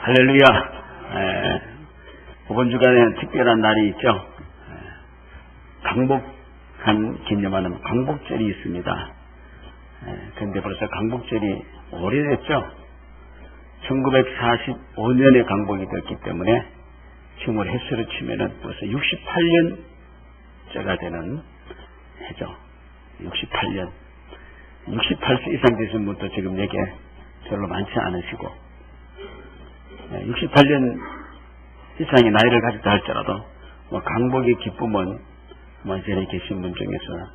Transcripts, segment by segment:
할렐루야. 이번 주간에 특별한 날이 있죠. 강복한 기념하는 강복절이 있습니다. 그런데 벌써 강복절이 오래됐죠. 1945년에 강복이 됐기 때문에 지금을 횟수로 치면은 벌써 68년째가 되는 해죠. 68년. 68세 이상 되신 분도 지금 여기에 별로 많지 않으시고, 68년 이상의 나이를 가졌다 할지라도 강복의 기쁨은 전에 계신 분 중에서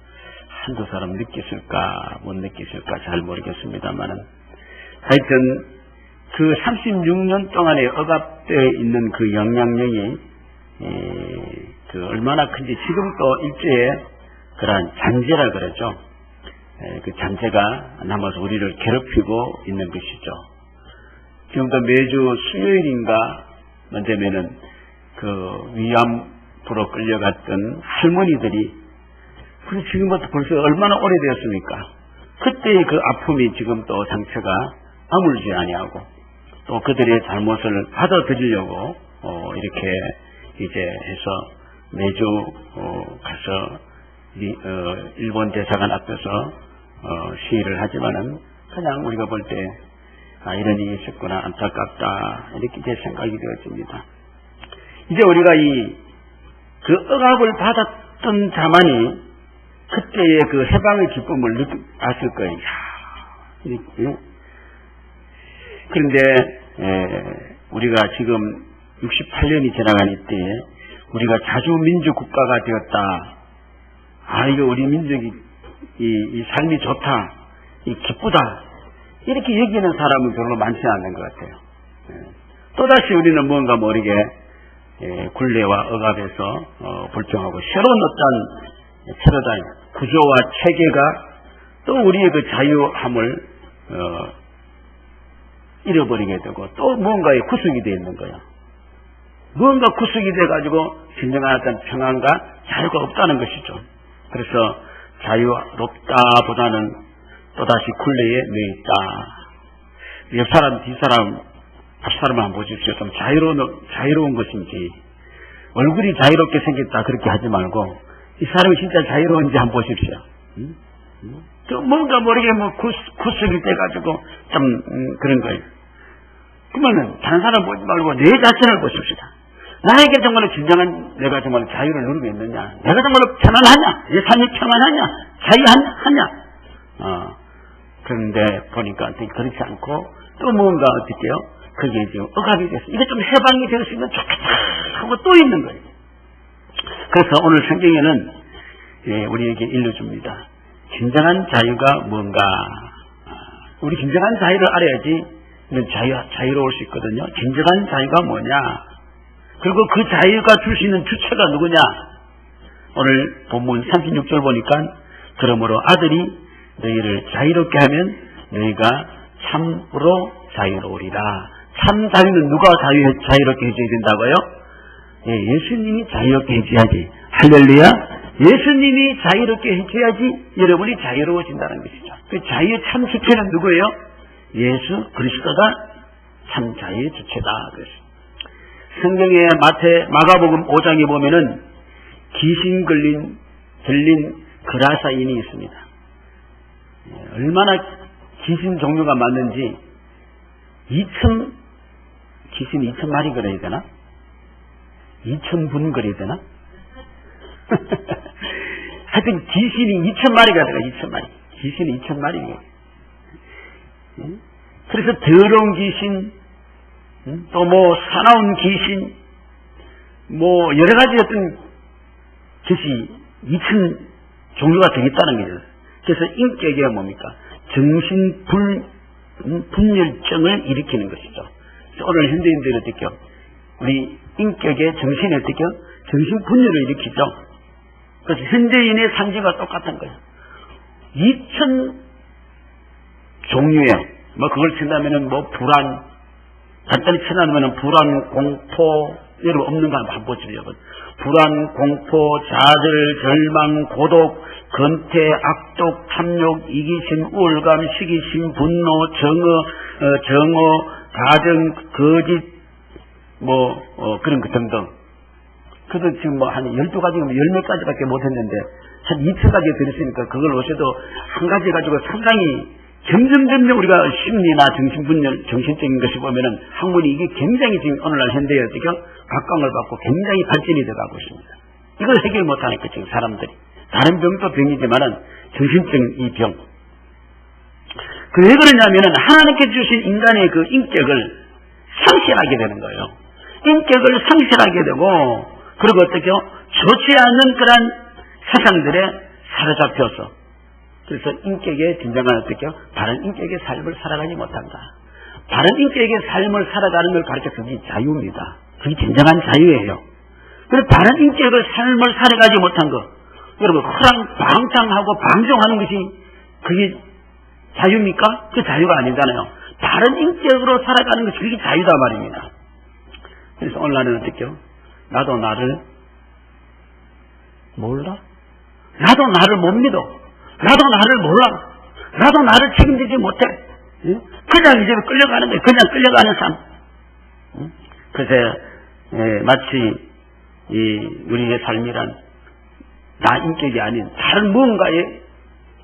한두 사람 느꼈을까 못 느꼈을까 잘 모르겠습니다만은, 하여튼 그 36년 동안에 억압되어 있는 그 영향력이 그 얼마나 큰지 지금도 일제에 그러한 잔재라 그러죠. 그 잔재가 남아서 우리를 괴롭히고 있는 것이죠. 지금도 매주 수요일인가 먼저면은 그 위암부로 끌려갔던 할머니들이, 그래서 지금부터 벌써 얼마나 오래되었습니까? 그때의 그 아픔이 지금 또 상처가 아물지 아니하고, 또 그들의 잘못을 받아들이려고 이렇게 이제 해서 매주 가서 일본 대사관 앞에서 시위를 하지만은, 그냥 우리가 볼 때 이런 일이 있었구나, 안타깝다, 이렇게 제 생각이 되어집니다. 이제 우리가 그 억압을 받았던 자만이 그때의 그 해방의 기쁨을 알았을 거예요. 이렇게. 그런데 우리가 지금 68년이 지나간 이때에 우리가 자주민주 국가가 되었다. 이거 우리 민족이 이 삶이 좋다, 기쁘다, 이렇게 얘기하는 사람은 별로 많지 않은 것 같아요. 또다시 우리는 뭔가 모르게 굴레와 억압에서 불평하고, 새로운 어떤 패러다임, 구조와 체계가 또 우리의 그 자유함을 잃어버리게 되고, 또 뭔가에 구속이 되어 있는 거예요. 무언가 구속이 돼가지고 진정한 어떤 평안과 자유가 없다는 것이죠. 그래서 자유롭다보다는 또다시 굴레에 매여 있다. 옆 사람, 뒷사람, 앞사람 한번 보십시오. 좀 자유로운 것인지, 얼굴이 자유롭게 생겼다 그렇게 하지 말고, 이 사람이 진짜 자유로운지 한번 보십시오. 또 뭔가 모르게 구속이 돼가지고 좀 그런 거예요. 그러면은 다른 사람 보지 말고 내 자신을 보십시다. 나에게 정말 진정한 내가 정말 자유를 누리고 있느냐, 내가 정말 편안하냐, 내 삶이 평안하냐, 자유하냐. 그런데 보니까 그렇지 않고, 또 뭔가 어떻게요? 그게 지금 억압이 돼서 이게 좀 해방이 되었으면 좋겠다 하고 또 있는 거예요. 그래서 오늘 성경에는 우리에게 일러줍니다. 진정한 자유가 뭔가. 우리 진정한 자유를 알아야지 자유로울 수 있거든요. 진정한 자유가 뭐냐, 그리고 그 자유가 줄 수 있는 주체가 누구냐. 오늘 본문 36절 보니까, 그러므로 아들이 너희를 자유롭게 하면 너희가 참으로 자유로우리라. 참 자유는 누가 자유롭게 해줘야 된다고요? 예수님이 자유롭게 해줘야지. 할렐루야. 예수님이 자유롭게 해줘야지 여러분이 자유로워진다는 것이죠. 그 자유의 참 주체는 누구예요? 예수 그리스도가 참 자유의 주체다. 그랬어요. 성경의 마가복음 5장에 보면은 귀신 들린 그라사인이 있습니다. 얼마나 귀신 종류가 많은지, 귀신이 2,000마리 그려야 되나? 2,000분 그려야 되나? 하여튼 귀신이 2,000마리가 들어가, 2,000마리. 귀신이 2,000마리예요. 그래서 더러운 귀신, 또 사나운 귀신, 여러 가지 어떤 것이 2,000 종류가 되겠다는 거죠. 그래서 인격이 뭡니까? 정신분열증을 일으키는 것이죠. 오늘 현대인들이 어떻게요? 우리 인격의 정신이 어떻게요? 정신분열을 일으키죠. 그래서 현대인의 상징과 똑같은 거예요. 2,000 종류의, 그걸 친다면은 불안, 간단히 친다면은 불안, 공포, 여러분 없는 거 한번 보십시오. 불안, 공포, 좌절, 절망, 고독, 근태, 악독, 탐욕, 이기심, 우울감, 시기심, 분노, 정오, 가정, 거짓, 그런 것 등등. 그도 지금 한 12가지, 10몇 가지밖에 못했는데, 한 2,000가지 들었으니까 그걸 오셔도 한 가지 가지고 상당히 점점 우리가 심리나 정신분열, 정신적인 것이 보면은 학문이 이게 굉장히 지금 오늘날 현대에 어떻게 각광을 받고 굉장히 발전이 돼가고 있습니다. 이걸 해결 못하니까 지금 사람들이. 다른 병도 병이지만은 정신적인 이 병. 그 왜 그러냐면은 하나님께 주신 인간의 그 인격을 상실하게 되는 거예요. 인격을 상실하게 되고, 그리고 어떻게요? 좋지 않는 그런 세상들에 사로잡혀서, 그래서 인격의 진정한 어떻게요? 바른 인격의 삶을 살아가지 못한다. 바른 인격의 삶을 살아가는 걸 가르쳐 그게 자유입니다. 그게 진정한 자유예요. 그래서 바른 인격의 삶을 살아가지 못한 거, 여러분 방탕하고 방종하는 것이 그게 자유입니까? 그 자유가 아니잖아요. 바른 인격으로 살아가는 것이 그게 자유다 말입니다. 그래서 오늘 나는 어떻게요? 나도 나를 몰라? 나도 나를 못 믿어. 나도 나를 몰라. 나도 나를 책임지지 못해. 그냥 이제 끌려가는 거예요. 그냥 끌려가는 삶. 그래서 마치 우리의 삶이란 나 인격이 아닌 다른 무언가에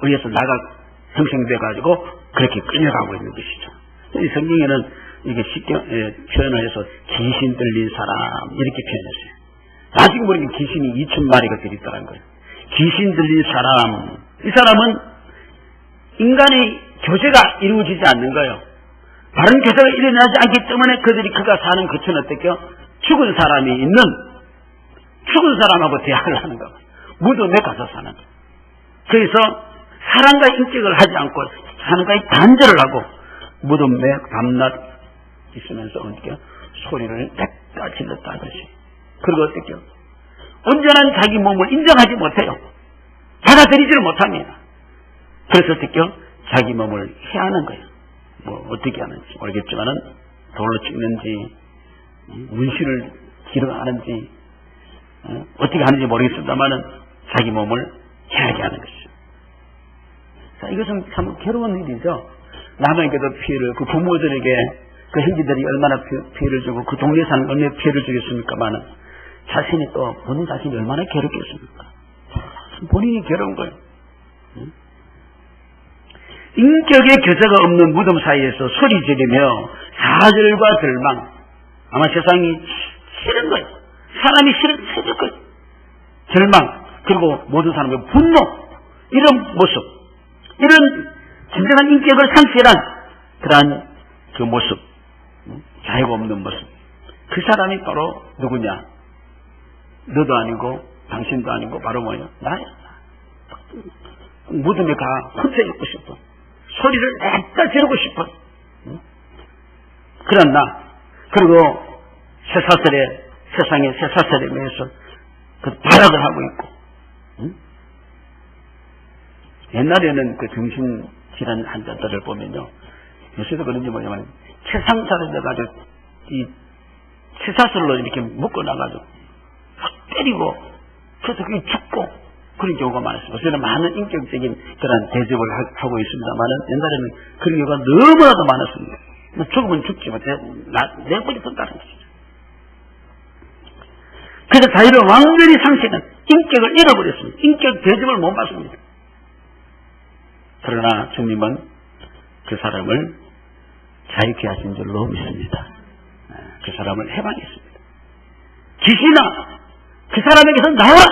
의해서 나가 형성돼 가지고 그렇게 끌려가고 있는 것이죠. 이 성경에는 이게 쉽게 표현을 해서 귀신 들린 사람 이렇게 표현했어요. 아직 모르게 귀신이 2,000마리가 들있다는 거예요. 귀신 들린 사람, 이 사람은 인간의 교제가 이루어지지 않는 거예요. 바른 교제가 일어나지 않기 때문에 그가 사는 그처는 어떻게요? 죽은 사람이 있는 죽은 사람하고 대화를 하는 거. 무덤에 가서 사는 거. 그래서 사람과의 인격을 하지 않고 사람과의 단절을 하고 무덤에 밤낮 있으면서 어떻게요? 소리를 냈다 질렀다 하듯이. 그리고 어떻게요? 온전한 자기 몸을 인정하지 못해요. 받아들이지를 못합니다. 그래서 어떻게요? 자기 몸을 해하는 거예요. 어떻게 하는지 모르겠지만은 돌로 찍는지 문신을 기르고 하는지 어떻게 하는지 모르겠습니다만은 자기 몸을 해하게 하는 것이죠. 자, 이것은 참 괴로운 일이죠. 남에게도 피해를, 그 부모들에게 그 형제들이 얼마나 피해를 주고 그 동네에 사는 얼마나 피해를 주겠습니까만은 자신이 또 본인 자신이 얼마나 괴롭겠습니까? 본인이 괴로운 거예요. 인격의 교제가 없는 무덤 사이에서 소리 지르며 사절과 절망, 아마 세상이 싫은 거예요. 사람이 싫을 거예요. 절망, 그리고 모든 사람의 분노, 이런 모습, 이런 진정한 인격을 상실한 그러한 그 모습, 자유가 없는 모습. 그 사람이 바로 누구냐? 너도 아니고 당신도 아니고 바로 뭐냐? 나야. 무덤에 가 혼자 있고 싶어. 소리를 냈다 지르고 싶어. 그런 나. 그리고 세상의 쇠사슬에 매여서 그 발악을 하고 있고. 옛날에는 그 정신질환 환자들을 보면요. 요새도 그런지 뭐냐면 채상사를 내가지고 이 쇠사슬로 이렇게 묶어놔가지고 확 때리고 그래서 그게 죽고 그런 경우가 많았습니다. 저는 많은 인격적인 그런 대접을 하고 있습니다만은 옛날에는 그런 경우가 너무나도 많았습니다. 죽으면 죽지만 내버려 둔다는 것이죠. 그래서 자유를 완전히 상실한 인격을 잃어버렸습니다. 인격 대접을 못 받습니다. 그러나 주님은 그 사람을 자유케 하신 줄로 믿습니다. 그 사람을 해방했습니다. 귀신아, 그 사람에게서 나와라!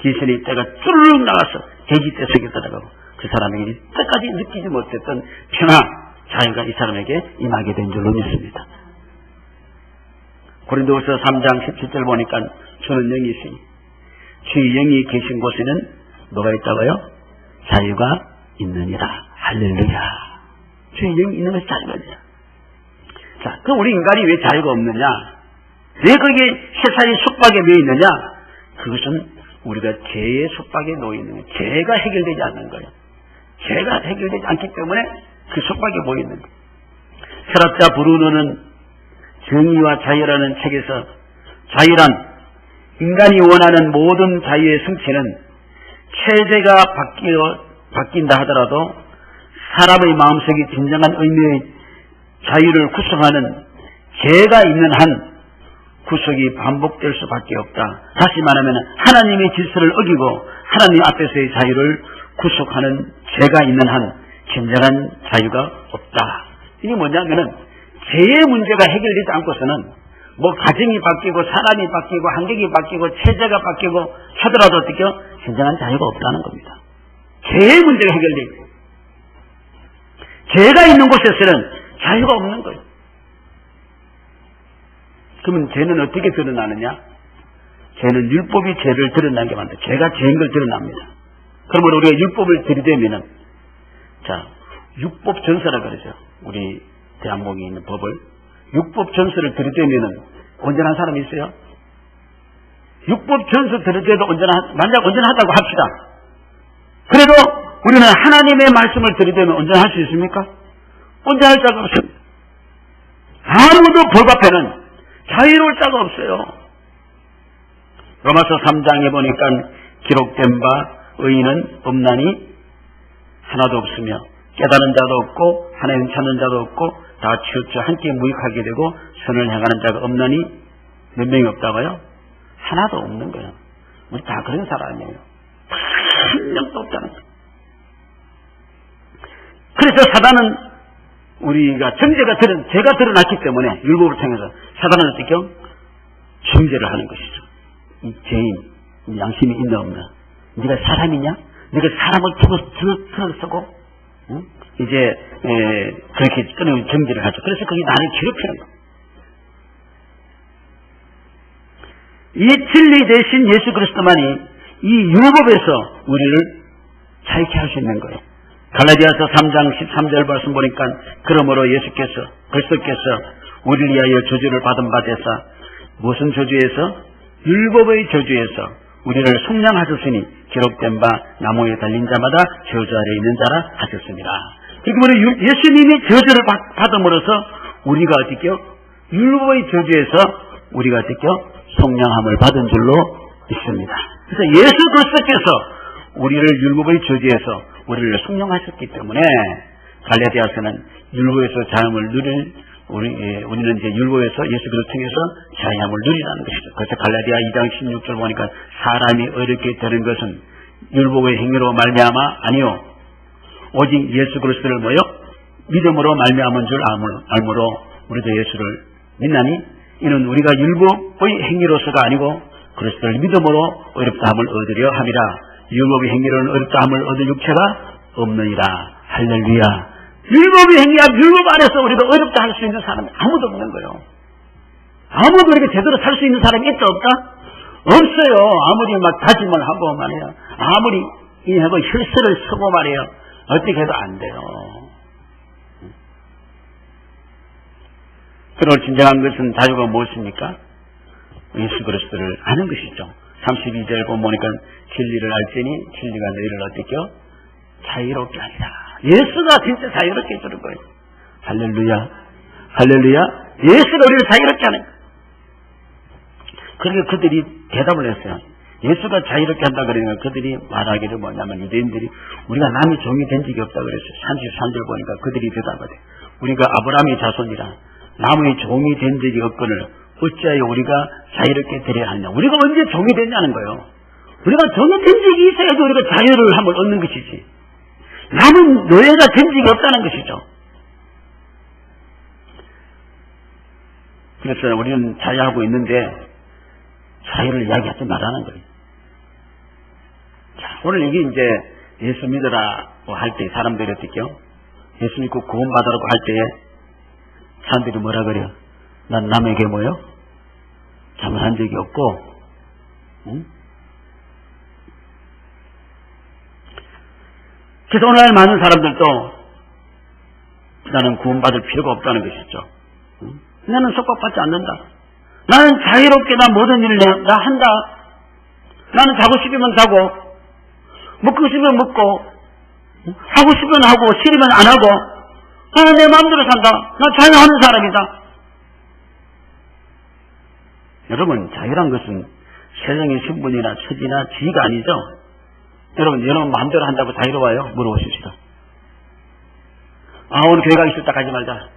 귀신이 때가 쭈르륵 나와서 돼지떼 속에 들어가고 그 사람에게 때까지 느끼지 못했던 평화, 자유가 이 사람에게 임하게 된 줄로 믿습니다. 고린도후서 3장 17절 보니까 주는 영이 있으니 주의 영이 계신 곳에는 뭐가 있다고요? 자유가 있느니라. 할렐루야. 주의 영이 있는 것이 자유가 있느냐. 자, 그럼 우리 인간이 왜 자유가 없느냐? 왜 거기에 세상의 속박에 매여 있느냐? 그것은 우리가 죄의 속박에 놓여 있는 거예요. 죄가 해결되지 않는 거예요. 죄가 해결되지 않기 때문에 그 속박에 모여 있는 거예요. 철학자 브루노는 정의와 자유라는 책에서 자유란 인간이 원하는 모든 자유의 성취는 체제가 바뀐다 하더라도 사람의 마음속에 진정한 의미의 자유를 구속하는 죄가 있는 한 구속이 반복될 수밖에 없다. 다시 말하면 하나님의 질서를 어기고 하나님 앞에서의 자유를 구속하는 죄가 있는 한 진정한 자유가 없다. 이게 뭐냐면은 죄의 문제가 해결되지 않고서는 뭐 가정이 바뀌고 사람이 바뀌고 환경이 바뀌고 체제가 바뀌고 하더라도 어떻게 진정한 자유가 없다는 겁니다. 죄의 문제가 해결되고 죄가 있는 곳에서는 자유가 없는 거예요. 그러면 죄는 어떻게 드러나느냐? 죄는 율법이 죄를 드러나게 만든다. 죄가 죄인 걸 드러납니다. 그러면 우리가 율법을 들이대면은, 자, 율법 전서라 그러죠. 우리 대한민국에 있는 법을. 율법 전서를 들이대면은 온전한 사람이 있어요? 율법 전서 들이대도 만약 온전하다고 합시다. 그래도 우리는 하나님의 말씀을 들이대면 온전할 수 있습니까? 온전할 자가 없습니다. 아무도 법 앞에는 자유로울 자가 없어요. 로마서 3장에 보니까 기록된 바 의인은 없나니 하나도 없으며 깨달은 자도 없고 하나님 찾는 자도 없고 다 치우쳐 함께 무익하게 되고 선을 행하는 자가 없나니 몇 명이 없다고요? 하나도 없는 거예요. 우리 다 그런 사람이에요. 다 한 명도 없다는 거예요. 그래서 사단은 우리가 죄가 드러났기 때문에 율법을 통해서 사단은 어떻게 정죄를 하는 것이죠. 이 죄인, 이 양심이 있나 없나. 네가 사람이냐? 네가 사람을 들어서고 이제 그렇게 끊임없이 정죄를 하죠. 그래서 그게 나를 괴롭히는 거예요. 이 진리 대신 예수 그리스도만이 이 율법에서 우리를 자유케 할 수 있는 거예요. 갈라디아서 3장 13절 말씀 보니까 그러므로 그리스도께서 우리를 위하여 저주를 받은 바 되사 무슨 저주에서? 율법의 저주에서 우리를 속량하셨으니 기록된 바 나무에 달린 자마다 저주 아래 있는 자라 하셨습니다. 그러므로 예수님이 저주를 받음으로써 우리가 어떻게요? 율법의 저주에서 우리가 어떻게요? 속량함을 받은 줄로 있습니다. 그래서 예수 그리스도께서 우리를 율법의 저주에서 우리를 속량하셨기 때문에 갈라디아서는 율법에서 자유함을 우리는 이제 율법에서 예수 그리스도 통해서 자유함을 누리라는 것이죠. 그래서 갈라디아 2장 16절 보니까 사람이 어렵게 되는 것은 율법의 행위로 말미암아 아니요 오직 예수 그리스도를 뭐요? 믿음으로 말미암은 줄 알므로 우리도 예수를 믿나니 이는 우리가 율법의 행위로서가 아니고 그리스도를 믿음으로 어렵다함을 얻으려 함이라. 율법의 행위로는 어렵다함을 얻을 육체가 없느니라. 할렐루야. 율법의 행위야 율법 안에서 우리가 어렵다 할 수 있는 사람이 아무도 없는 거예요. 아무도 이렇게 제대로 살 수 있는 사람이 있다 없다? 없어요. 아무리 막 다짐을 하고 말이에요. 아무리 하고 혈세를 쓰고 말이에요. 어떻게 해도 안 돼요. 그러나 진정한 것은 자유가 무엇입니까? 예수 그리스도를 아는 것이죠. 32절 보니까 진리를 알지니 진리가 너희를 어떻게 자유롭게 하리라. 예수가 진짜 자유롭게 해주는 거예요. 할렐루야. 할렐루야. 예수가 우리를 자유롭게 하는 거예요. 그러니까 그들이 대답을 했어요. 예수가 자유롭게 한다 그러니까 그들이 말하기를 뭐냐면 유대인들이 우리가 남의 종이 된 적이 없다 그랬어요. 33절 보니까 그들이 대답을 해요. 우리가 아브라함의 자손이라 남의 종이 된 적이 없거늘 어찌하여 우리가 자유롭게 되려 하냐. 우리가 언제 종이 됐냐는 거예요. 우리가 종이 된 적이 있어야지 우리가 자유를 한번 얻는 것이지. 남은 노예가 된 적이 없다는 것이죠. 그래서 우리는 자유하고 있는데 자유를 이야기하지 말라는 거예요. 자, 오늘 이게 이제 예수 믿으라고 할 때 사람들이 어떻게요? 예수 믿고 구원받으라고 할 때에 사람들이 뭐라 그래요? 난 남에게 뭐요? 잘못한 적이 없고, 응? 그래서 오늘날 많은 사람들도 나는 구원받을 필요가 없다는 것이죠. 응? 나는 속박받지 않는다. 나는 자유롭게 나 모든 일을 나 한다. 나는 자고 싶으면 자고, 먹고 싶으면 먹고, 하고 싶으면 하고, 싫으면 안 하고, 나는 내 마음대로 산다. 나 자유하는 사람이다. 여러분, 자유란 것은 세상의 신분이나 처지나 지위가 아니죠. 여러분 마음대로 한다고 자유로워요? 물어보십시오. 오늘 교회 가기 싫다 가지 말자.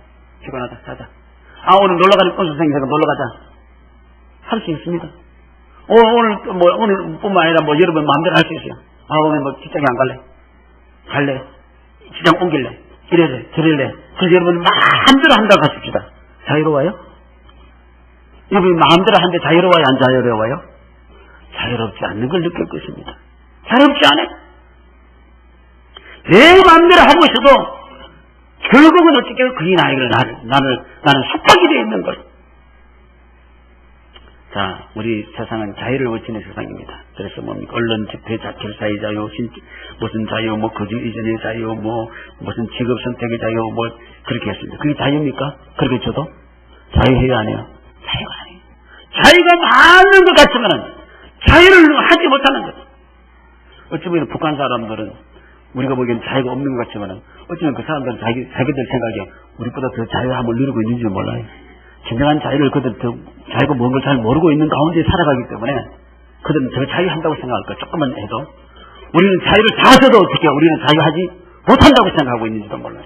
피곤하다, 자자. 오늘 놀러가는 콘서트 생겨서 놀러가자. 할 수 있습니다. 오늘뿐만 아니라 여러분 마음대로 할 수 있어요. 오늘 직장에 안 갈래? 갈래? 직장 옮길래? 이래래, 저래래. 그래서 여러분 마음대로 한다고 하십시다. 자유로워요? 여러분 마음대로 하는데 자유로워요? 안 자유로워요? 자유롭지 않는 걸 느낄 것입니다. 자유롭지 않아요. 내 마음대로 하고 있어도 결국은 어떻게 그이 나에게 나는 속박이 되어 있는 걸. 자, 우리 세상은 자유를 외치는 세상입니다. 그래서 뭡니까? 언론 집회 결사의 자유, 무슨 자유, 거주 이전의 자유, 무슨 직업 선택의 자유, 그렇게 했습니다. 그게 자유입니까? 그렇게 줘도? 자유해야 안 해요? 자유가 아니에요. 자유가 많은 것 같지만은 자유를 하지 못하는 거죠. 어찌 보면 북한 사람들은 우리가 보기엔 자유가 없는 것 같지만은 어쩌면 그 사람들은 자기들 생각에 우리보다 더 자유함을 누리고 있는지 몰라요. 진정한 자유를 그들 자유가 뭔 걸 잘 모르고 있는 가운데 살아가기 때문에 그들은 더 자유한다고 생각할 거예요. 조금만 해도. 우리는 자유를 다 줘도 어떻게 우리는 자유하지 못한다고 생각하고 있는지도 몰라요.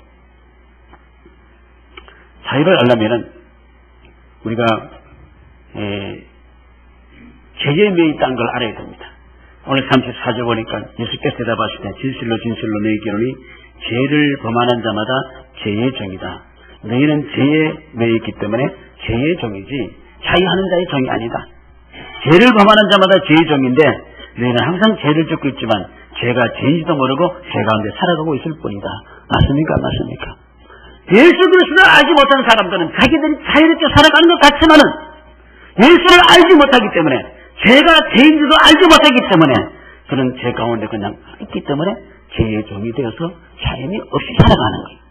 자유를 알려면은 우리가 죄에 매여 있다는 걸 알아야 됩니다. 오늘 34절 보니까 예수께서 대답하시되 진실로 진실로 너희에게 이르노니 죄를 범하는 자마다 죄의 종이다. 너희는 죄에 매여 있기 때문에 죄의 종이지 자유하는 자의 종이 아니다. 죄를 범하는 자마다 죄의 종인데 너희는 항상 죄를 짓고 있지만 죄가 죄인지도 모르고 죄 가운데 살아가고 있을 뿐이다. 맞습니까? 안 맞습니까? 예수 그리스도를 알지 못하는 사람들은 자기들이 자유롭게 살아가는 것 같지만은 예수를 알지 못하기 때문에 죄가 죄인지도 알지 못하기 때문에 그는 죄 가운데 그냥 있기 때문에 죄의 종이 되어서 자연이 없이 살아가는 거예요.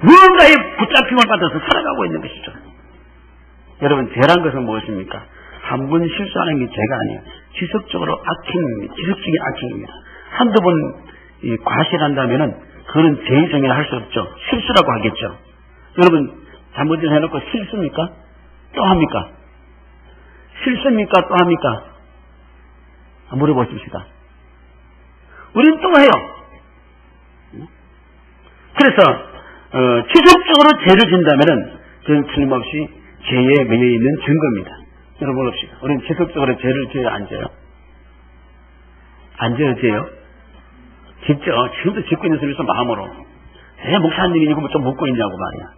무언가에 붙잡힘을 받아서 살아가고 있는 것이죠. 여러분, 죄란 것은 무엇입니까? 한 번 실수하는 게 죄가 아니에요. 지속적으로 지속적인 악행입니다. 한두 번 과실한다면은 그거는 죄의 종이라 할 수 없죠. 실수라고 하겠죠. 여러분, 잘못을 해놓고 실수입니까? 또 합니까? 실수입니까? 또 합니까? 물어보십시다. 우리는 또 해요. 그래서 지속적으로 죄를 진다면은 그건 틀림없이 죄에 매여 있는 증거입니다. 여러분 봅시다. 우리는 지속적으로 죄를 지어요, 안 지어요? 안 지어요, 지어요? 짓죠. 지금도 짓고 있는 소리에서 마음으로. 목사님이 이거 좀 묻고 있냐고 말이야.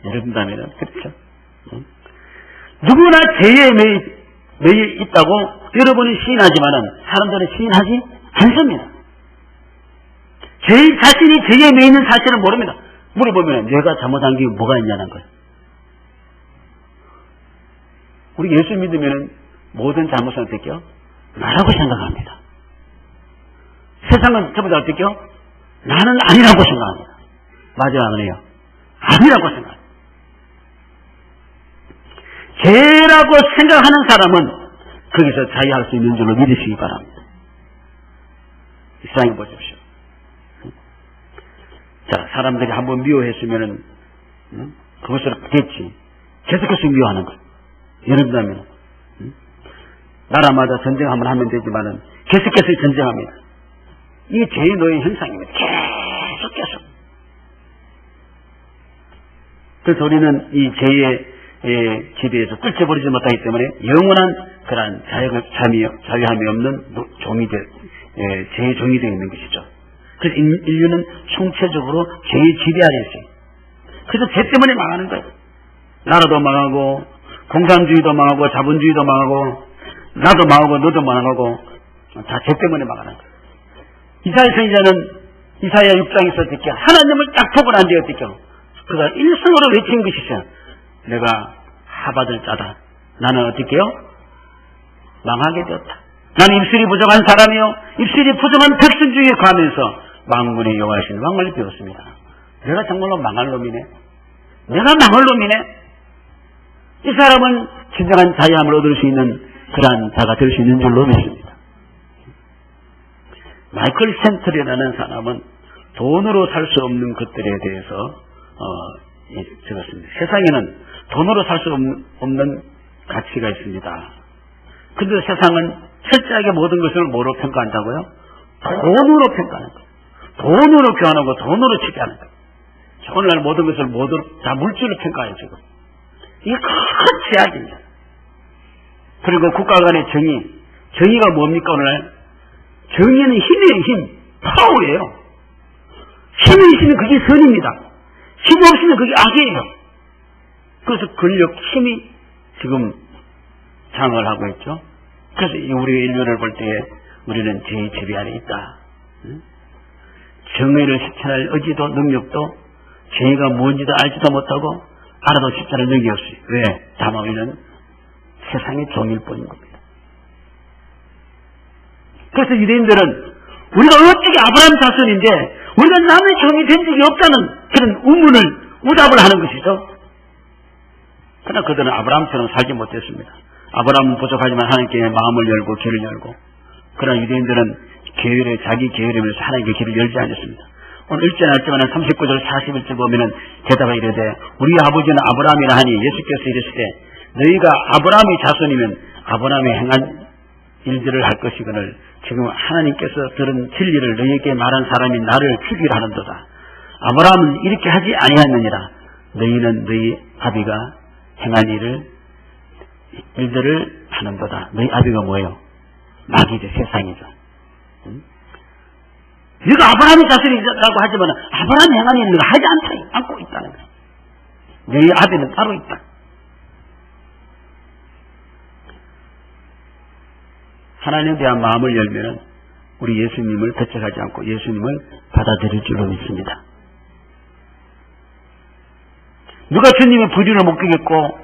여러분다면은 그렇죠. 누구나 죄에 매여 있다고 여러분이 시인하지만은 사람들은 시인하지 않습니다. 자신이 죄에 매여 있는 사실을 모릅니다. 물어보면 내가 잘못한 게 뭐가 있냐는 거예요. 우리 예수 믿으면 모든 잘못은 어떻게요? 나라고 생각합니다. 세상은 저보다 어떻게요? 나는 아니라고 생각합니다. 맞아요, 안 해요? 아니라고 생각합니다. 죄라고 생각하는 사람은 거기서 자유할 수 있는 줄로 믿으시기 바랍니다. 이상해 보십시오. 자, 사람들이 한번 미워했으면은 그것을 됐지. 계속해서 미워하는 것. 예를 들면 나라마다 전쟁 한번 하면 되지만은 계속해서 전쟁합니다. 이게 죄의 노예 현상입니다. 계속. 그래서 우리는 이 죄의 지배에서 뚫쳐버리지 못하기 때문에 영원한 그러한 자유함이 없는 죄의 종이 되어 있는 것이죠. 그래서 인류는 총체적으로 죄의 지배 아래 있어요. 그래서 죄 때문에 망하는 거예요. 나라도 망하고 공산주의도 망하고 자본주의도 망하고 나도 망하고 너도 망하고 다 죄 때문에 망하는 거예요. 이사야 선지자는 이사야 6장에서 어떻게 하나님을 딱 보고 난 뒤에 어떻게 그가 일성으로 외친 것이죠. 내가 하받을 자다. 나는 어떻게요? 망하게 되었다. 나는 입술이 부정한 사람이요 입술이 부정한 백성 중에 가면서 만군의 여호와신 왕을 배웠습니다. 내가 정말로 망할 놈이네. 내가 망할 놈이네. 이 사람은 진정한 자유함을 얻을 수 있는 그러한 자가 될 수 있는 줄로 믿습니다. 마이클 센트리라는 사람은 돈으로 살 수 없는 것들에 대해서 적었습니다. 세상에는 돈으로 살 수 없는 가치가 있습니다. 그런데 세상은 철저하게 모든 것을 뭐로 평가한다고요? 돈으로 평가하는 거예요. 돈으로 교환하고 돈으로 취급하는 거예요. 오늘날 모든 것을 모두 다 물질로 평가해요, 지금. 이게 큰 제약입니다. 그리고 국가 간의 정의가 뭡니까, 오늘날? 정의는 힘이에요, 힘. 파워예요. 힘이 있으면 그게 선입니다. 힘이 없으면 그게 악이에요. 그래서 권력, 힘이 지금 장악을 하고 있죠. 그래서 우리 인류를 볼 때에 우리는 죄의 지배 아래 있다. 정의를 실천할 의지도 능력도 죄가 뭔지도 알지도 못하고 알아도 실천할 능력이 없어요. 왜? 다만 우리는 세상의 종일 뿐인 겁니다. 그래서 유대인들은 우리가 어떻게 아브라함 자손인데 우리가 남의 종이 된 적이 없다는 그런 우답을 하는 것이죠. 그러나 그들은 아브라함처럼 살지 못했습니다. 아브라함은 부족하지만 하나님께 마음을 열고 길을 열고, 그러나 유대인들은 자기 게으름에서 하나님께 길을 열지 않았습니다. 오늘 읽지 않았지만 39절 41절 보면은 대답하 이르되 우리 아버지는 아브라함이라 하니 예수께서 이르시되 너희가 아브라함의 자손이면 아브라함이 행한 일들을 할 것이거늘 지금 하나님께서 들은 진리를 너희에게 말한 사람이 나를 죽이라 하는도다. 아브라함은 이렇게 하지 아니하느니라. 너희는 너희 아비가 행한 일들을 하는도다. 너희 아비가 뭐예요? 마귀죠, 세상이죠. 네가 아브라함의 자손이라고 하지만 아브라함이 행한 일을 하지 않고 있다는 거예요. 너희 아비는 따로 있다. 하나님에 대한 마음을 열면 우리 예수님을 배척하지 않고 예수님을 받아들일 줄로 믿습니다. 누가 주님의 부준을 못 끼겠고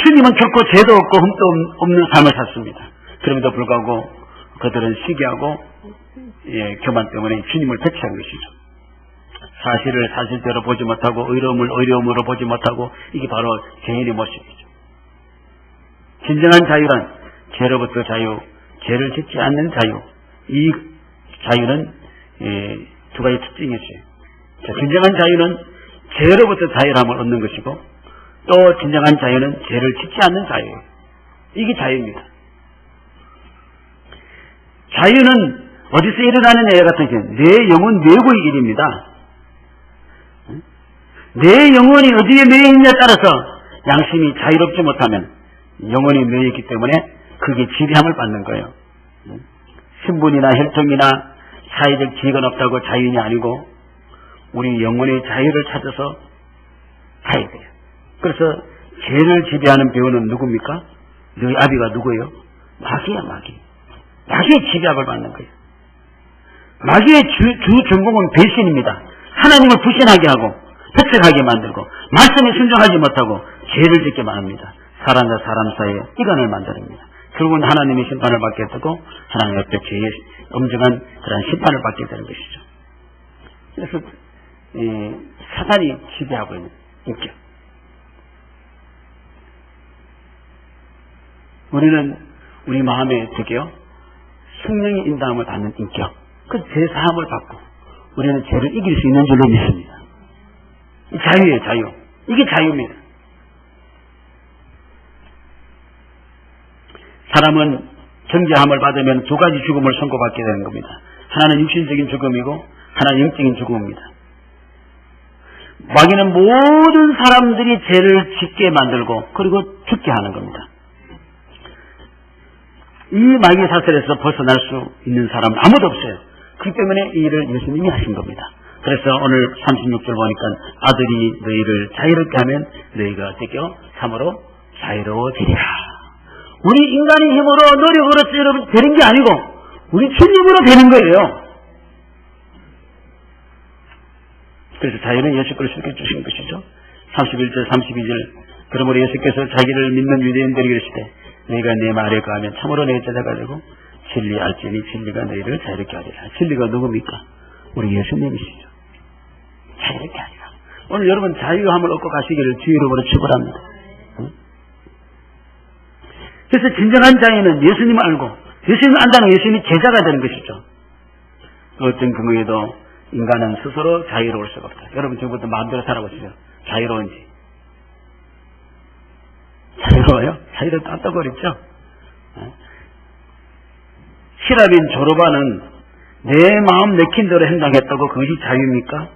주님은 결코 죄도 없고 흠도 없는 삶을 샀습니다. 그럼에도 불구하고 그들은 시기하고 교만 때문에 주님을 배척한 것이죠. 사실을 사실대로 보지 못하고 의로움을 의로움으로 보지 못하고 이게 바로 죄인의 모습이죠. 진정한 자유란 죄로부터 자유, 죄를 짓지 않는 자유. 이 자유는 두 가지 특징이 있어요. 진정한 자유는 죄로부터 자유함을 얻는 것이고 또 진정한 자유는 죄를 짓지 않는 자유예요. 이게 자유입니다. 자유는 어디서 일어나는 애 같은 경우 내 영혼 내고의 일입니다. 내 영혼이 어디에 매여 있냐에 따라서 양심이 자유롭지 못하면 영혼이 매여 있기 때문에 그게 지배함을 받는 거예요. 신분이나 혈통이나 사회적 지위가 높다고 자유인이 아니고 우리 영혼의 자유를 찾아서 가야 돼요. 그래서 죄를 지배하는 배우는 누굽니까? 너희 아비가 누구예요? 마귀야, 마귀. 마귀의 지배함을 받는 거예요. 마귀의 주 전공은 배신입니다. 하나님을 불신하게 하고 배척하게 만들고 말씀에 순종하지 못하고 죄를 짓게 만듭니다. 사람과 사람 사이에 이간을 만듭니다. 결국은 하나님의 심판을 받게 되고 하나님 옆에 죄의 엄정한 그런 심판을 받게 되는 것이죠. 그래서 사단이 지배하고 있는 인격. 우리는 우리 마음에 어떻게요? 성령의 인도함을 받는 인격. 그 죄사함을 받고 우리는 죄를 이길 수 있는 줄로 믿습니다. 자유예요, 자유. 이게 자유입니다. 사람은 정죄함을 받으면 두 가지 죽음을 선고받게 되는 겁니다. 하나는 육신적인 죽음이고 하나는 영적인 죽음입니다. 마귀는 모든 사람들이 죄를 짓게 만들고 그리고 죽게 하는 겁니다. 이 마귀의 사슬에서 벗어날 수 있는 사람은 아무도 없어요. 그렇기 때문에 이 일을 예수님이 하신 겁니다. 그래서 오늘 36절 보니까 아들이 너희를 자유롭게 하면 너희가 어떻게요? 참으로 자유로워지리라. 우리 인간의 힘으로 노력으로 여러분 되는 게 아니고 우리 주님으로 되는 거예요. 그래서 자유는 예수 그리스도께 주신 것이죠. 31절 32절 그러므로 예수께서 자기를 믿는 유대인들에게 이르시되 너희가 내 말에 거하면 참으로 내 제자가 되고 진리 알지니 진리가 너희를 자유롭게 하리라. 진리가 누굽니까? 우리 예수님이시죠. 자유롭게 하리라. 오늘 여러분 자유함을 얻고 가시기를 주의 이름으로 축원합니다. 그래서 진정한 자유는 예수님을 알고 예수님을 안다는 예수님이 제자가 되는 것이죠. 어떤 경우에도 인간은 스스로 자유로울 수가 없다. 여러분 지금부터 마음대로 살아보시죠. 자유로운지. 자유로워요? 자유로 딴떡거렸죠? 히랍인 조르바는 내 마음 내킨 대로 행동했다고 그것이 자유입니까?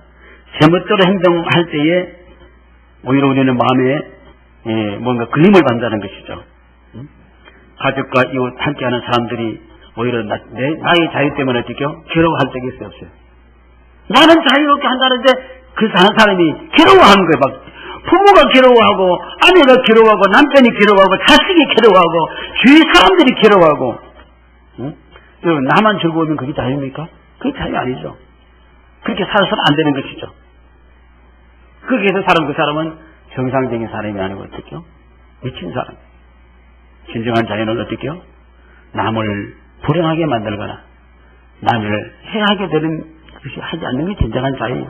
제멋대로 행동할 때에 오히려 우리는 마음에 뭔가 걸림을 받는다는 것이죠. 가족과 이웃 함께하는 사람들이 오히려 나의 자유 때문에 어떻게 괴로워할 적이 있어요, 없어요? 나는 자유롭게 한다는데 그 사는 사람이 괴로워하는 거예요. 막 부모가 괴로워하고 아내가 괴로워하고 남편이 괴로워하고 자식이 괴로워하고 주위 사람들이 괴로워하고 여러분 나만 즐거우면 그게 자유입니까? 그게 자유 아니죠. 그렇게 살아서는 안 되는 것이죠. 그렇게 해서 그 사람은 정상적인 사람이 아니고 어떻게 미친 사람. 진정한 자유는 어떻게 남을 불행하게 만들거나 남을 해하게 되는 것이 하지 않는 게 진정한 자유.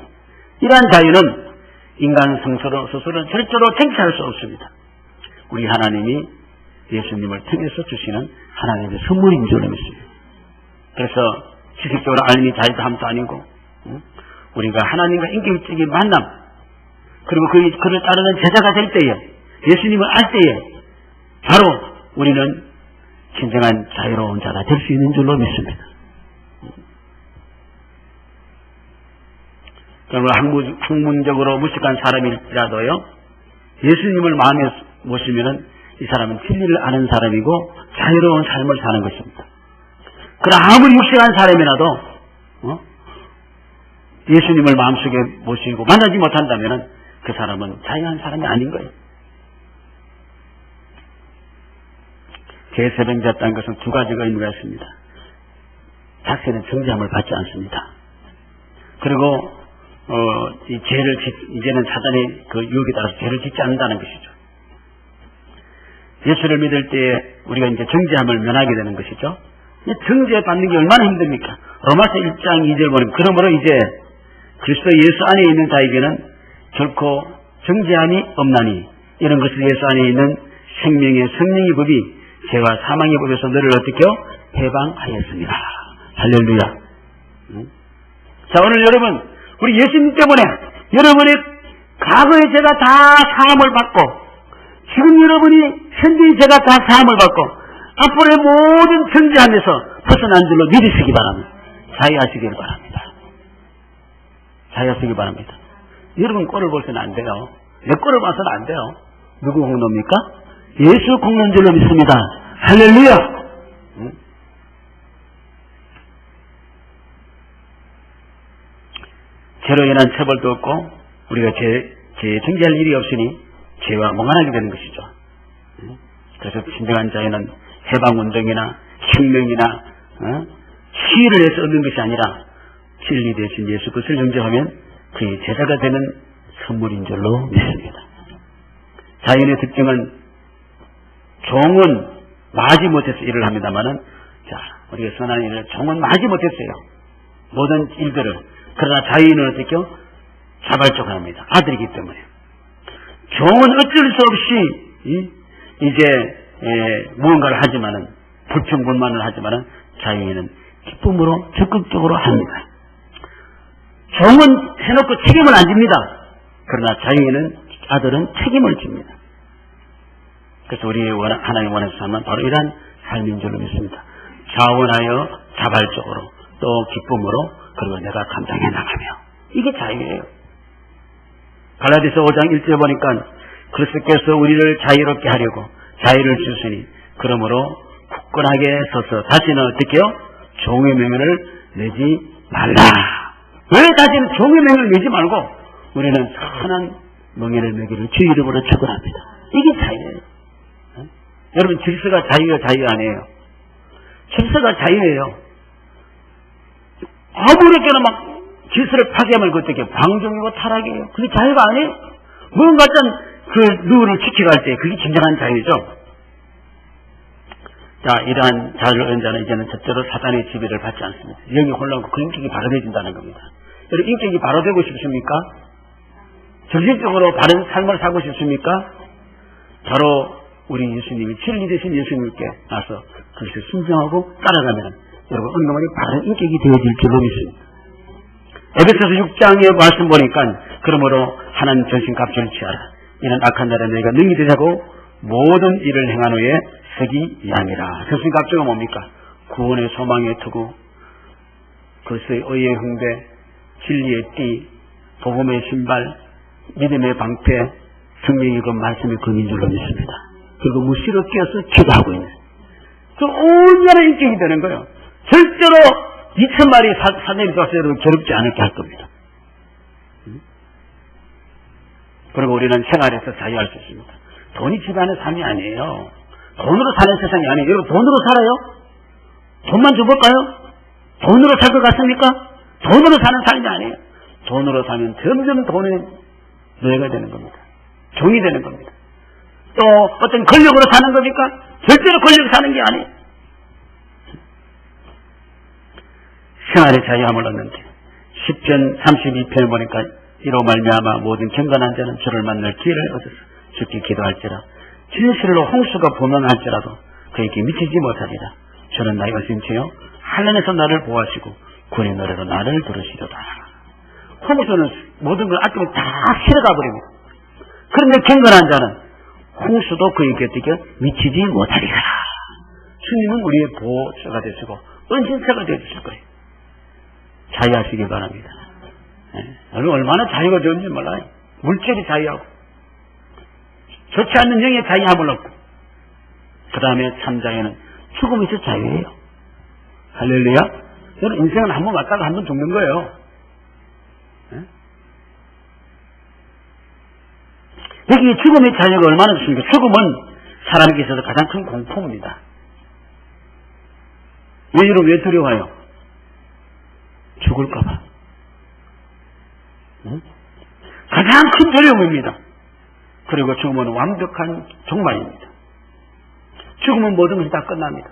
이러한 자유는 인간 스스로는 절대로 쟁취할 수 없습니다. 우리 하나님이 예수님을 통해서 주시는 하나님의 선물인 줄 믿습니다. 그래서 지식적으로 알림이 자유도 함도 아니고 우리가 하나님과 인격적인 만남 그리고 그를 따르는 제자가 될 때에 예수님을 알 때에 바로 우리는 진정한 자유로운 자가 될 수 있는 줄로 믿습니다. 그러나 학문적으로 무식한 사람이라도요 예수님을 마음에 모시면은 이 사람은 진리를 아는 사람이고 자유로운 삶을 사는 것입니다. 그러나 아무리 육식한 사람이라도 예수님을 마음속에 모시고 만나지 못한다면은 그 사람은 자유한 사람이 아닌 거예요. 제세병자였다는 것은 두 가지가 의미가 있습니다. 자세는 정죄함을 받지 않습니다. 그리고 이 죄를 이제는 사단의 그 유혹에 따라서 죄를 짓지 않는다는 것이죠. 예수를 믿을 때 우리가 이제 정죄함을 면하게 되는 것이죠. 정죄 받는 게 얼마나 힘듭니까? 로마서 1장 2절 보면 그러므로 이제 그리스도 예수 안에 있는 자에게는 결코 정죄함이 없나니 이런 것을 예수 안에 있는 생명의 성령의 법이 죄와 사망의 법에서 너를 어떻게 해방하였습니다. 할렐루야. 자, 오늘 여러분 우리 예수님 때문에 여러분의 과거의 죄가 다 사함을 받고 지금 여러분이 현재의 죄가 다 사함을 받고 앞으로의 모든 정죄함에서 벗어난 줄로 믿으시기 바랍니다. 자유하시길 바랍니다. 자유하시기 바랍니다. 여러분 꼴을 보서는 안 돼요. 내 꼴을 봐서는 안 돼요. 누구 공로입니까? 예수 공로인 줄로 믿습니다. 할렐루야. 죄로 인한 처벌도 없고 우리가 죄에 정죄할 일이 없으니 죄와 무관하게 되는 것이죠. 그래서 진정한 자유는 해방운동이나 혁명이나 시위를 해서 얻는 것이 아니라 진리 대신 예수 그리스도를 정죄하면 그의 제자가 되는 선물인 줄로 믿습니다. 자연의 특징은 종은 마지 못해서 일을 합니다만은 우리가 선한 일을 종은 마지 못했어요. 모든 일들을. 그러나 자유인은 어떻게 자발적으로 합니다. 아들이기 때문에. 종은 어쩔 수 없이 이제 무언가를 하지만은 불평불만을 하지만은 자유인은 기쁨으로 적극적으로 합니다. 종은 해놓고 책임을 안 집니다. 그러나 자유인은 아들은 책임을 집니다. 그래서 우리 하나님 원해서 삶은 바로 이러한 삶인 줄로 믿습니다. 자원하여 자발적으로 또 기쁨으로 그리고 내가 감당해 나가며 이게 자유예요. 갈라디아서 5장 1절에 보니까 그리스도께서 우리를 자유롭게 하려고 자유를 주시니 그러므로 굳건하게 서서 다시는 어떻게요? 종의 명예를 내지 말라. 왜 다시는 종의 명예를 내지 말고 우리는 선한 명예를 매기를 주 이름으로 축원합니다. 이게 자유예요. 여러분 질서가 자유예요, 자유 아니에요? 질서가 자유예요. 아무렇게나 막 질서를 파괴하면 어떻게 방종이고 타락이에요. 그게 자유가 아니에요. 뭔가 그 룰을 지켜갈 때 그게 진정한 자유죠. 자, 이러한 자유를 얻은 자는 이제는 절대로 사단의 지배를 받지 않습니다. 영이 혼란하고 그 인격이 바로 되진다는 겁니다. 여러분 인격이 바로 되고 싶습니까? 정신적으로 바른 삶을 살고 싶습니까? 바로 우리 예수님이 진리 되신 예수님께 나서 그것을 순종하고 따라가면 여러분 온몸이 바른 인격이 되어질 줄로 믿습니다. 에베소서 6장의 말씀 보니까 그러므로 하나님 전신갑주를 취하라. 이는 악한 자를 너희가 능히 되자고 모든 일을 행한 후에 서기 위함이라. 전신갑주가 뭡니까? 구원의 소망의 투구, 그리스도의 의의 흥대, 진리의 띠, 복음의 신발, 믿음의 방패, 성령의 그 말씀의 금인 줄로 믿습니다. 그리고 무시로 끼어서 기도하고 있는. 그 온전한 인격이 되는 거예요. 절대로 2,000마리 사내리 족쇄로 괴롭지 않게 할 겁니다. 그리고 우리는 생활에서 자유할 수 있습니다. 돈이 집안의 삶이 아니에요. 돈으로 사는 세상이 아니에요. 여러분 돈으로 살아요? 돈만 줘볼까요? 돈으로 살 것 같습니까? 돈으로 사는 삶이 아니에요. 돈으로 사면 점점 돈의 노예가 되는 겁니다. 종이 되는 겁니다. 또 어떤 권력으로 사는 겁니까? 절대로 권력 사는 게 아니에요. 생활의 자유함을 얻는데 10편 32편을 보니까 이로 말미암아 모든 경건한 자는 주를 만날 기회를 얻어서 주께 기도할지라 진실로 홍수가 분원할지라도 그에게 미치지 못하리라. 주는 나의 의심체요 한란에서 나를 보호하시고 구원의 노래로 나를 부르시려다. 홍수는 모든 걸 아끼면 다 실어가 버립니다. 그런데 경건한 자는 홍수도 그에게 어떻게 미치지 못하리라. 주님은 우리의 보호자가 되시고 은신처가 되어주실 거예요. 자유하시길 바랍니다. 얼마나 자유가 좋은지 몰라요. 물질이 자유하고 좋지 않는 영의 자유함을 얻고 그 다음에 참 자유는 죽음에서 자유예요. 할렐루야. 여러분 인생은 한번 왔다가 한번 죽는 거예요. 여기 죽음의 자유가 얼마나 좋습니까? 죽음은 사람에게 있어서 가장 큰 공포입니다. 왜 두려워요? 죽을까봐. 가장 큰 두려움입니다. 그리고 죽음은 완벽한 종말입니다. 죽음은 모든 것이 다 끝납니다.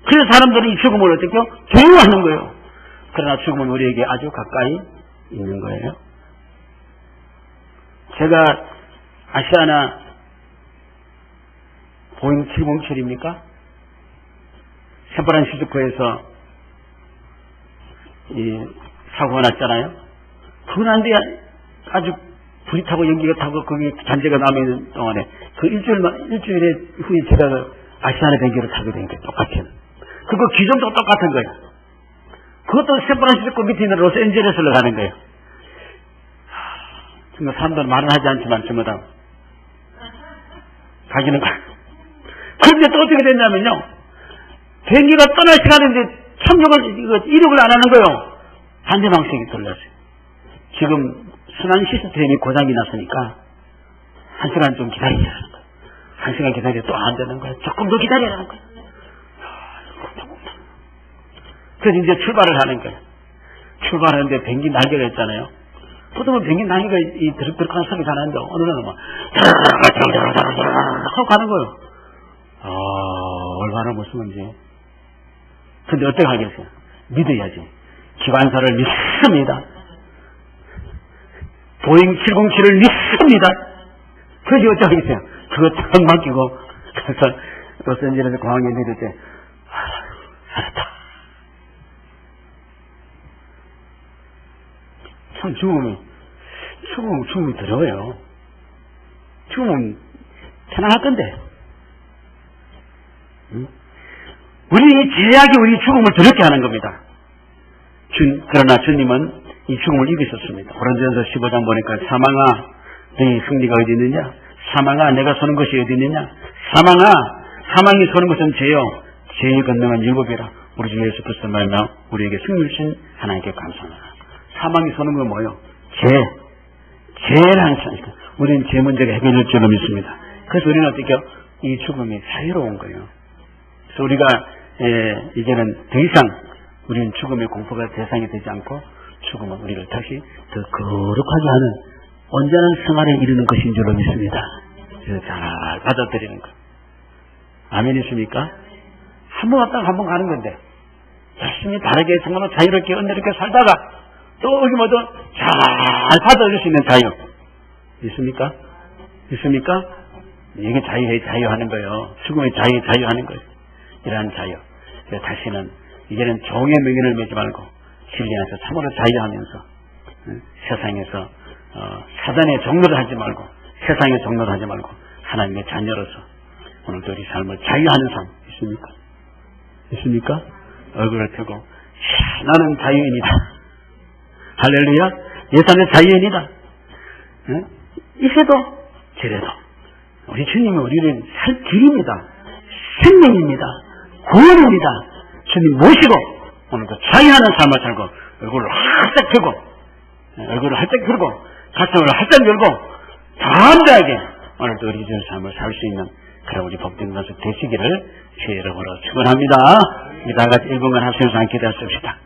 그래서 사람들이 이 죽음을 어떻게 두려워하는 거예요. 그러나 죽음은 우리에게 아주 가까이 있는 거예요. 제가 아시아나 보잉 707입니까? 샌프란시스코에서 이 사고가 났잖아요. 그거 난데 아주 불이 타고 연기가 타고 거기 잔재가 남아있는 동안에 그 일주일에 후에 제가 그 아시아나 비행기를 타게 된 게 똑같아요. 그거 기종도 똑같은 거예요. 그것도 샌프란시스코 밑에 있는 로스앤젤레스로 가는 거예요. 정말 사람들은 말은 하지 않지만 전부 다 가기는 가. 그런데 또 어떻게 됐냐면요. 비행기가 떠날 시간인데 이륙을 안 하는 거예요. 반대 방식이 돌렸어요. 지금 순환 시스템이 고장이 났으니까 1시간 좀 기다리자는 거예요. 1시간 기다려 또 안 되는 거예요. 조금 더 기다리라는 거예요. 그래서 이제 출발을 하는 거예요. 출발하는데 비행기 날개가 있잖아요. 보통은 비행기 날개가 이 드럭드럭한 소리 가는데 어느 날은 막 하고 가는 거예요. 얼마나 무서운지. 근데 어떻게 하겠어요? 믿어야지. 기관사를 믿습니다. 보잉 707을 믿습니다. 그러지 어떻게 하겠어요? 그거 딱 맡기고 그래서 로스앤젤레스 공항에 내릴 때 살았다. 참 죽음이 두려워요. 죽음은 편안할 건데. 우리 제약이 우리 죽음을 두렵게 하는 겁니다. 그러나 주님은 이 죽음을 이기셨습니다. 고린도전서 15장 보니까 사망아 너희 승리가 어디 있느냐? 사망아 내가 서는 것이 어디 있느냐? 사망이 서는 것은 죄요 죄의 건너간 율법이라 우리 주 예수 그리스도 말미암아 우리에게 승리 주신 하나님께 감사합니다. 사망이 서는 건 뭐예요? 죄라는 사니까 우리는 죄 문제가 해결될 줄로 믿습니다. 그래서 우리는 어떻게 이 죽음이 자유로운 거예요. 그래서 우리가 이제는 더 이상 우리는 죽음의 공포가 대상이 되지 않고 죽음은 우리를 다시 더 거룩하게 하는 온전한 생활에 이르는 것인 줄로 믿습니다. 그래서 잘 받아들이는 것. 아멘이십니까? 한 번 왔다가 한 번 가는 건데 열심히 다르게 정말로 자유롭게 은혜롭게 살다가 또 여기 모두 잘 받아들일 수 있는 자유 있습니까? 있습니까? 이게 자유하는 거예요. 죽음의 자유하는 거예요. 이러한 자유. 다시는 이제는 종의 명예를 매지 말고 진리 안에서 참으로 자유하면서 세상에서 사단의 종로를 하지 말고 세상의 종로를 하지 말고 하나님의 자녀로서 오늘도 우리 삶을 자유하는 삶 있습니까? 있습니까? 얼굴을 펴고 나는 자유인이다. 할렐루야. 예산의 자유인이다. 이래도 저래도 우리 주님은 우리를 살 길입니다. 생명입니다. 구원입니다. 주님 모시고 오늘도 자유하는 삶을 살고 얼굴을 활짝 펴고 얼굴을 활짝 펴고 가슴을 활짝 열고 담대하게 오늘도 우리 주의 삶을 살 수 있는 그런 우리 복된 것을 되시기를 주의 이름으로 축원합니다. 우리 다 같이 1분간 합심상 기도하십시다.